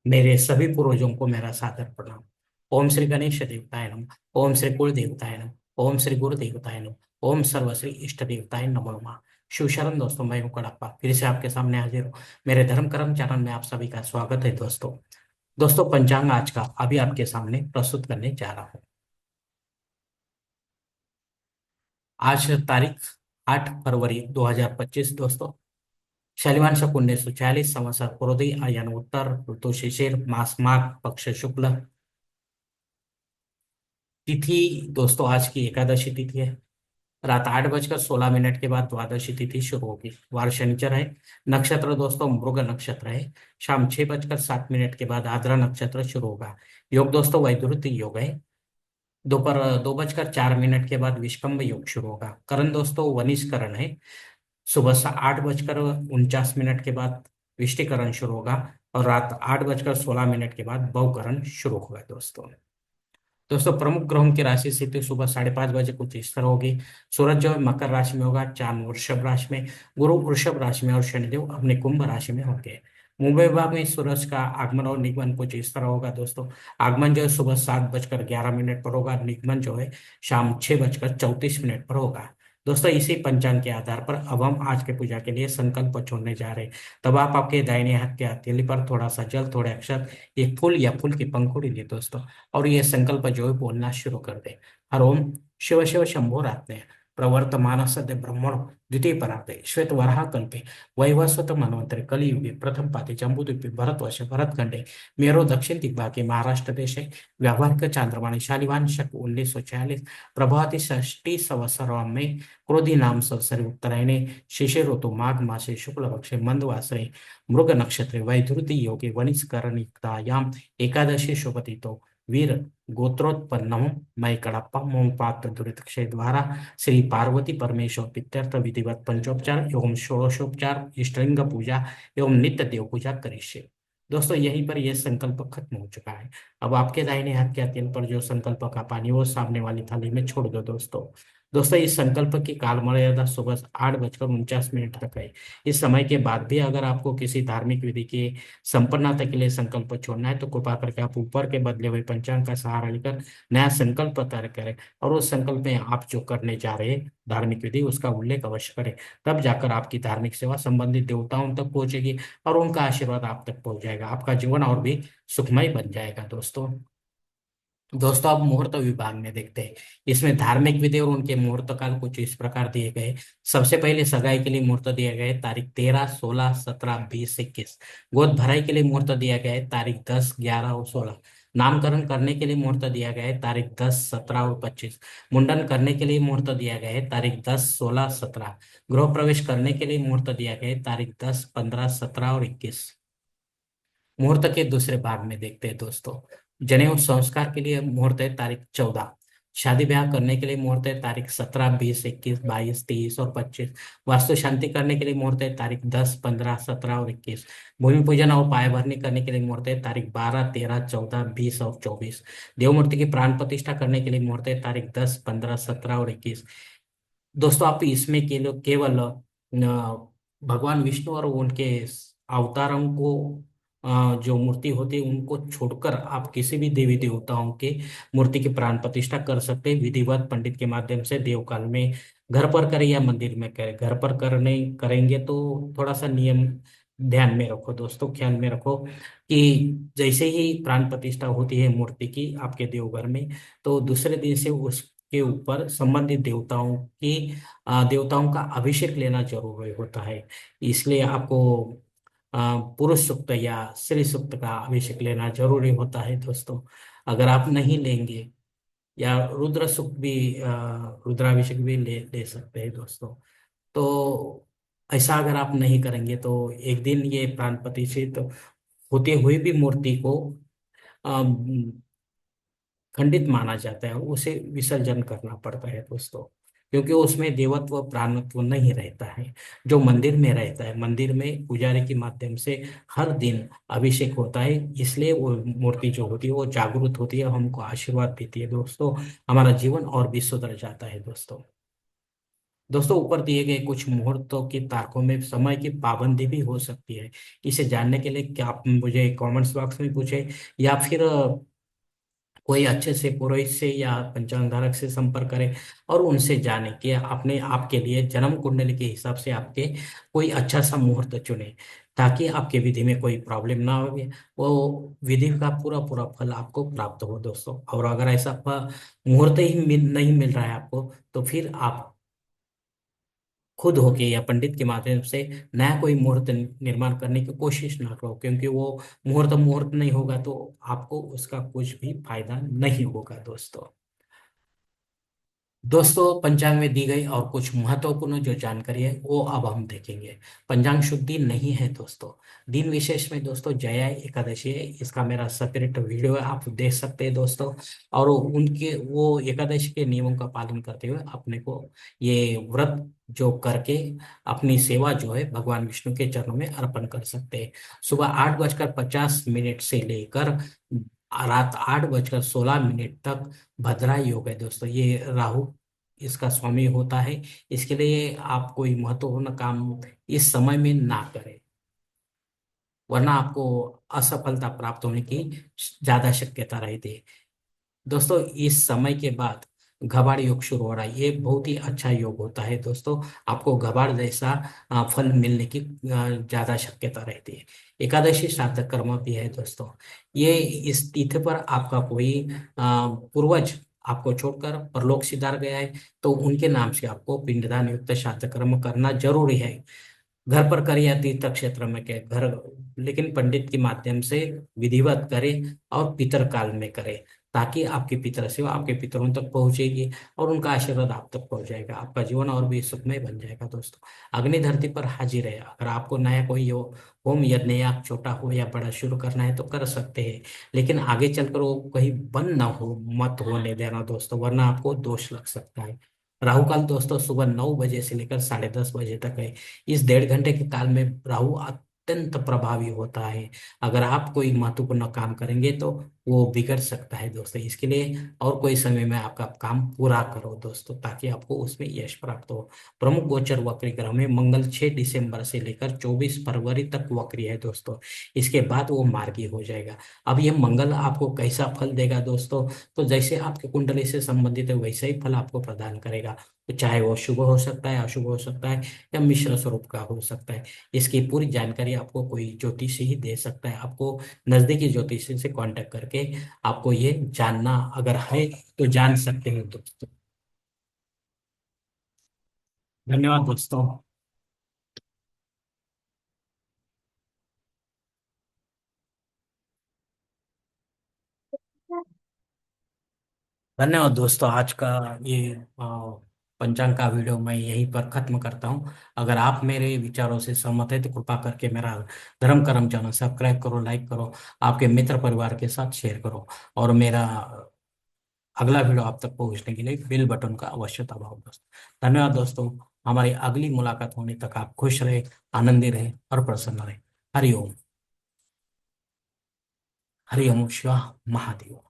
मेरे सभी पूर्वजों को मेरा सादर प्रणाम। ओम श्री गणेश देवताय नमः। ओम श्री कुल देवताय नमः। ओम श्री गुरु देवताय नमः। ओम सर्वश्री इष्ट देवताय नमो नमः। शिव शरण दोस्तों, मैं हूं कड़प्पा, फिर से आपके सामने हाजिर हूँ। मेरे धर्म कर्म चैनल में आप सभी का स्वागत है दोस्तों। दोस्तों, पंचांग आज का अभी आपके सामने प्रस्तुत करने जा रहा हूँ। आज तारीख 8 फरवरी 2025 दोस्तों। शैलवान शक 1946 संवत्सर क्रोधी आयन उत्तर ऋतु शिशिर मास माघ पक्ष शुक्ल तिथि। दोस्तों, आज की एकादशी तिथि है। रात 8 बजकर 16 मिनट के बाद द्वादशी तिथि शुरू होगी। वार शनिचर है। नक्षत्र दोस्तों मृग नक्षत्र है। शाम 6 बजकर 7 मिनट के बाद आद्रा नक्षत्र शुरू होगा। योग दोस्तों वैधृत योग है। दोपहर 2 बजकर 4 मिनट के बाद विष्कंभ योग शुरू होगा। करण दोस्तों वनिश करण है। सुबह 8 बजकर 49 मिनट के बाद विष्टिकरण शुरू होगा। और रात 8 बजकर 16 मिनट के बाद भवकरण शुरू होगा दोस्तों। दोस्तों, प्रमुख ग्रहों की राशि स्थिति सुबह 5:30 बजे कुछ इस तरह होगी। सूरज जो है मकर राशि में होगा, चांद वृषभ राशि में, गुरु वृषभ राशि में और शनिदेव अपने कुंभ राशि में होंगे। मुंबई विभाग में सूरज का आगमन और निगमन कुछ इस तरह होगा दोस्तों। आगमन जो है सुबह 7 बजकर 11 मिनट पर होगा। निगमन जो है शाम 6 बजकर 34 मिनट पर होगा। दोस्तों, इसी पंचांग के आधार पर अब हम आज के पूजा के लिए संकल्प छोड़ने जा रहे हैं। तब आप आपके दाहिने हाथ के हथेली पर थोड़ा सा जल, थोड़े अक्षर, एक फूल या फूल की पंखुड़ी ले दोस्तों। और ये संकल्प जो है बोलना शुरू कर दे। हर ओम शिव शिव शंभोरात्मे प्रवर्तमान सद्य ब्रह्मण द्वितीय पराते श्वेत वराह कल्पे वैवस्वत मनवंतरे कलियुगे प्रथम पाते जम्बूद्वीपे भरतवर्ष भरतखंडे मेरो दक्षिण दिग्भागे महाराष्ट्र देशे व्यावहारिक चांद्रमाणी शालिवान शक 1946 प्रभाति षष्ठी संवत्सरम में क्रोधी नाम संवत्सरे उत्तरायणे शिशिर ऋतु माघ मासे शुक्ल पक्षे मंदवासरे मृग नक्षत्रे वैधृति योगे वनिस्करणयुक्तायाम एकादशी शुभतिथौ वीर गोत्रोत्पन्नम मय कड़प्पा मोम पात्र दुरित क्षय द्वारा श्री पार्वती परमेश्वर पित्यर्थ विधिवत पंचोपचार एवं षोडशोपचार इष्टलिंग पूजा एवं नित्य देव पूजा करिष्ये। दोस्तों, यहीं पर यह संकल्प खत्म हो चुका है। अब आपके दाहिने हाथ के हथेली पर जो संकल्प का पानी वो सामने वाली थाली में छोड़ दो दोस्तों। दोस्तों, इस संकल्प की काल मर्यादा सुबह 8 बजकर 49 मिनट तक है। इस समय के बाद भी अगर आपको किसी धार्मिक विधि के संपन्नता के लिए संकल्प छोड़ना है तो कृपा करके आप ऊपर के बदले हुए पंचांग का सहारा लेकर नया संकल्प तैयार करें। और उस संकल्प में आप जो करने जा रहे हैं धार्मिक विधि उसका उल्लेख अवश्य करें। तब जाकर आपकी धार्मिक सेवा संबंधित देवताओं तक पहुंचेगी और उनका आशीर्वाद आप तक पहुंच जाएगा। आपका जीवन और भी सुखमय बन जाएगा दोस्तों। दोस्तों, अब मुहूर्त विभाग में देखते हैं। इसमें धार्मिक विधि और उनके मुहूर्त काल कुछ इस प्रकार दिए गए। सबसे पहले सगाई के लिए मुहूर्त दिया गया है तारीख 13, 16, 17, 20, 21। गोद भराई के लिए मुहूर्त दिया गया है तारीख 10, 11 और 16। नामकरण करने के लिए मुहूर्त दिया गया है तारीख 10, 17 और 25। मुंडन करने के लिए मुहूर्त दिया गया है तारीख 10, 16, 17। गृह प्रवेश करने के लिए मुहूर्त दिया गया है तारीख 10, 15, 17 और 21। मुहूर्त के दूसरे भाग में देखते हैं दोस्तों। जनेऊ संस्कार के लिए मुहूर्त है तारीख 14। शादी ब्याह करने के लिए मुहूर्त है तारीख 17, 20, 21, 22, 23 और 25। वास्तु शांति करने के लिए मुहूर्त है तारीख 10, 15, 17 और 21। भूमि पूजन और पाय भरनी करने के लिए मुहूर्त है तारीख 12, 13, 14, 20 और 24। देव मूर्ति की प्राण प्रतिष्ठा करने के लिए मुहूर्त है तारीख 10, 15, 17 और 21। दोस्तों, आप इसमें केवल भगवान विष्णु और उनके अवतारों को जो मूर्ति होती है उनको छोड़कर आप किसी भी देवी देवताओं के मूर्ति की प्राण प्रतिष्ठा कर सकते हैं विधिवत पंडित के माध्यम से देवकाल में। घर पर करें या मंदिर में करें, घर पर करने करेंगे तो थोड़ा सा नियम ध्यान में रखो दोस्तों, ख्याल में रखो कि जैसे ही प्राण प्रतिष्ठा होती है मूर्ति की आपके देवघर में, तो दूसरे दिन से उसके ऊपर संबंधित देवताओं का अभिषेक लेना जरूरी होता है। इसलिए आपको पुरुष सूक्त या स्त्री सूक्त का अभिषेक लेना जरूरी होता है दोस्तों। अगर आप नहीं लेंगे या रुद्र सूक्त भी रुद्राभिषेक भी ले सकते हैं दोस्तों। तो ऐसा अगर आप नहीं करेंगे तो एक दिन ये प्राण प्रतिष्ठित होते हुए भी मूर्ति को अम, खंडित माना जाता है, उसे विसर्जन करना पड़ता है दोस्तों। क्योंकि उसमें देवत्व प्राणत्व नहीं रहता है। जो मंदिर में रहता है, मंदिर में पुजारी के माध्यम से हर दिन अभिषेक होता है, इसलिए वो मूर्ति जो होती है वो जागरूक होती है, हमको आशीर्वाद देती है दोस्तों। हमारा जीवन और भी सुधर जाता है दोस्तों। दोस्तों ऊपर दिए गए कुछ मुहूर्तों की तारकों में समय की पाबंदी भी हो सकती है। इसे जानने के लिए क्या आप मुझे कमेंट्स बॉक्स में पूछे, या फिर कोई अच्छे से पुरोहित से या पंचांग धारक से संपर्क करें और उनसे जाने कि आपने आपके लिए जन्म कुंडली के हिसाब से आपके कोई अच्छा सा मुहूर्त चुने, ताकि आपके विधि में कोई प्रॉब्लम ना हो, वो विधि का पूरा पूरा फल आपको प्राप्त हो दोस्तों। और अगर ऐसा मुहूर्त ही नहीं मिल रहा है आपको, तो फिर आप खुद होके या पंडित के माध्यम से नया कोई मुहूर्त निर्माण करने की कोशिश ना करो, क्योंकि वो मुहूर्त मुहूर्त नहीं होगा तो आपको उसका कुछ भी फायदा नहीं होगा दोस्तों। दोस्तों पंचांग में दी गई और कुछ महत्वपूर्ण जो जानकारी है वो अब हम देखेंगे। पंचांग शुभ दिन नहीं है दोस्तों। दिन विशेष में दोस्तों जया एकादशी है, इसका मेरा सेपरेट वीडियो है, आप देख सकते हैं दोस्तों। और उनके वो एकादशी के नियमों का पालन करते हुए अपने को ये व्रत जो करके अपनी सेवा जो है भगवान विष्णु के चरणों में अर्पण कर सकते हैं। सुबह 8:50 से लेकर रात 8:16 तक भद्रा योग है दोस्तों। ये राहु इसका स्वामी होता है। इसके लिए आप कोई महत्वपूर्ण काम इस समय में ना करें, वरना आपको असफलता प्राप्त होने की ज्यादा शक्यता रहती है दोस्तों। इस समय के बाद घबाड़ योग शुरू हो रहा है, ये बहुत ही अच्छा योग होता है दोस्तों। आपको घबाड़ जैसा फल मिलने की ज्यादा शक्यता रहती है। एकादशी श्राद्ध कर्म भी है दोस्तों। ये इस तिथि पर आपका कोई पूर्वज आपको छोड़कर परलोक सिधार गया है, तो उनके नाम से आपको पिंडदान युक्त श्राद्ध कर्म करना जरूरी है। घर पर करे या तीर्थ क्षेत्र में के घर, लेकिन पंडित के माध्यम से विधिवत करे और पितर काल में करे, ताकि आपके पितर सेवा आपके पितरों तक पहुंचेगी और उनका आशीर्वाद आप तक पहुंच जाएगा, आपका जीवन और भी सुखमय बन जाएगा दोस्तों। अग्नि धरती पर हाजिर है। अगर आपको नया कोई होम यज्ञ या छोटा हो या बड़ा शुरू करना है तो कर सकते हैं, लेकिन आगे चलकर वो कहीं बंद ना हो, मत होने देना दोस्तों, वरना आपको दोष लग सकता है। राहु काल दोस्तों सुबह 9 बजे से लेकर 10:30 बजे तक है। इस 1.5 घंटे के काल में राहु अत्यंत प्रभावी होता है। अगर आप कोई महत्वपूर्ण काम करेंगे तो वो बिगड़ सकता है दोस्तों। इसके लिए और कोई समय में आपका काम पूरा करो दोस्तों, ताकि आपको उसमें यश प्राप्त हो। प्रमुख गोचर वक्री ग्रह में मंगल 6 दिसंबर से लेकर 24 फरवरी तक वक्री है दोस्तों। इसके बाद वो मार्गी हो जाएगा। अब ये मंगल आपको कैसा फल देगा दोस्तों, तो जैसे आपके कुंडली से संबंधित है वैसा ही फल आपको प्रदान करेगा। तो चाहे वो शुभ हो सकता है, अशुभ हो सकता है, या मिश्र स्वरूप का हो सकता है। इसकी पूरी जानकारी आपको कोई ज्योतिषी ही दे सकता है। आपको नजदीकी ज्योतिषी से कांटेक्ट करके आपको ये जानना अगर है तो जान सकते हैं दोस्तों। धन्यवाद दोस्तों। धन्यवाद दोस्तों। आज का ये पंचांग का वीडियो मैं यहीं पर खत्म करता हूँ। अगर आप मेरे विचारों से सहमत है तो कृपा करके मेरा धर्म करम चैनल सब्सक्राइब करो, लाइक करो, आपके मित्र परिवार के साथ शेयर करो, और मेरा अगला वीडियो आप तक पहुंचने के लिए बेल बटन का अवश्य दबाओ दोस्तों। धन्यवाद दोस्तों। हमारी अगली मुलाकात होने तक आप खुश रहे, आनंदी रहे और प्रसन्न रहे। हरिओम। हरिओम शिवा महादेव।